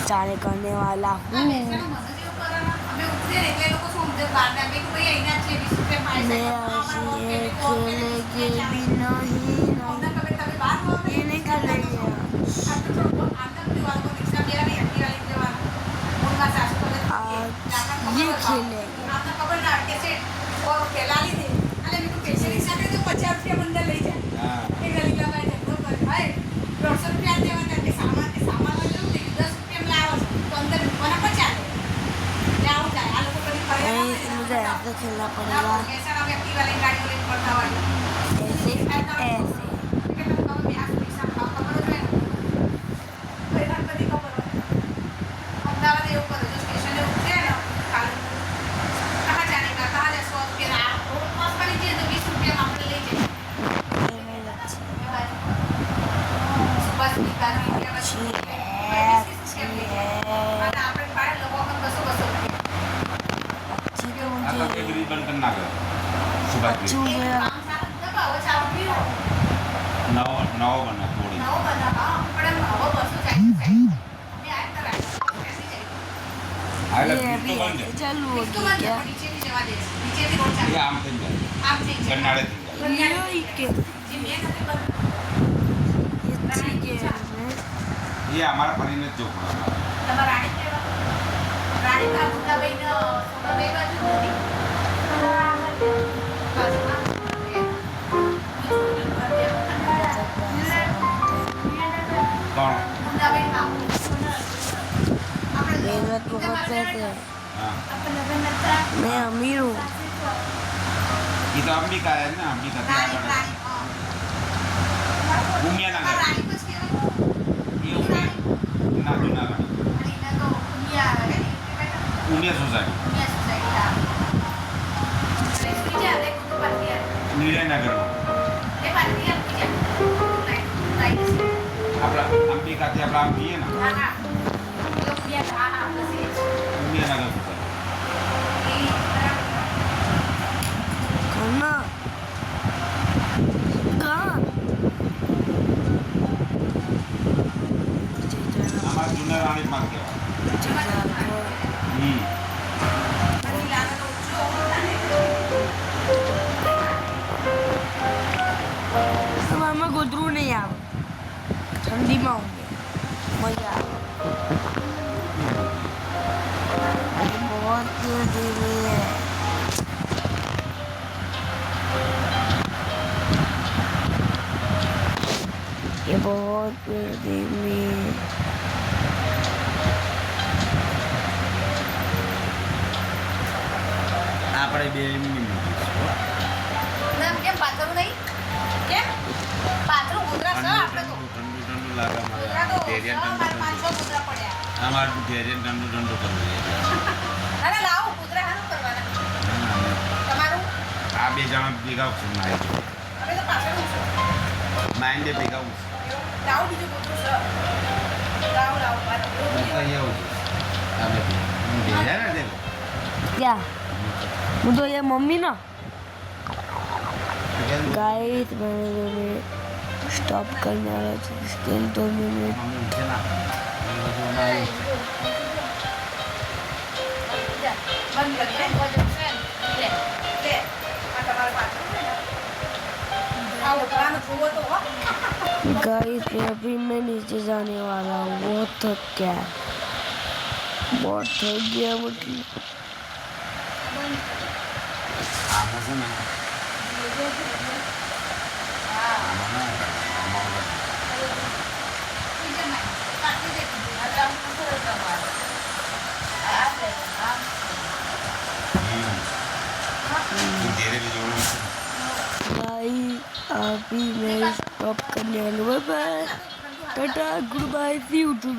चाय करने वाला हूँ। मैं खेलेंगे भी नहीं ये नहीं खेलेंगे। ये खेलेंगे। मुझे ऐसे खेलना पड़ेगा, ऐसे ऐसे। चालू हो गया क्या? ये हमारा परिणत जो मेहनत बहुत पैसे है। मैं अमीर हूँ। ये तो अंबिका है ना, अंबिका उमिया नगर ये ना जूनागढ़ उमिया सोसाइटी नीले नगर आपला अंबिका ते आपला अंबी है ना उमिया नगर करना कहाँ? हमारा जूनियर रानी मार के मामा गोदरू नहीं आव ठंडी में होंगे मजा बहुत धीमी है। ये बहुत धीमी है। આપણે બે મિનિટ ના કેમ પાતળું નહીં કેમ પાતળું ગુદરા છે આપણે તો ઠંડુ ઠંડુ લાગે ગુદરા તો ડેરિયન પાંચ છ ગુદરા પડ્યા અમારું ડેરિયન ઠંડુ ઠંડુ કરવું અરે લાવો ગુદરા હારું કરવાના તમારું આ બે જણા ભેગા ઉઠશું મારે હવે તો પાછળ ઉઠો માઇન્ડ બે ભેગા ઉઠશું લાવો બીજું ગુદરું છે લાવો લાવો હું તો અહીંયા ઉઠું આ બે ભેગા ને દેખો क्या वो तो ये मम्मी ना गाइस मैंने स्टॉप करने वाला था स्केल 2 मिनट બંધ કરી દે લે લે આ તમારા પાછળ આવો પ્લાન જોવો તો હો गाइस अभी मैं नीचे जाने वाला हूँ। बहुत थक गया, बहुत थक गया मतलब। આમાં છે ને भाई अभी मैं स्टॉप करने वाला हूँ। Bye bye tata goodbye see you to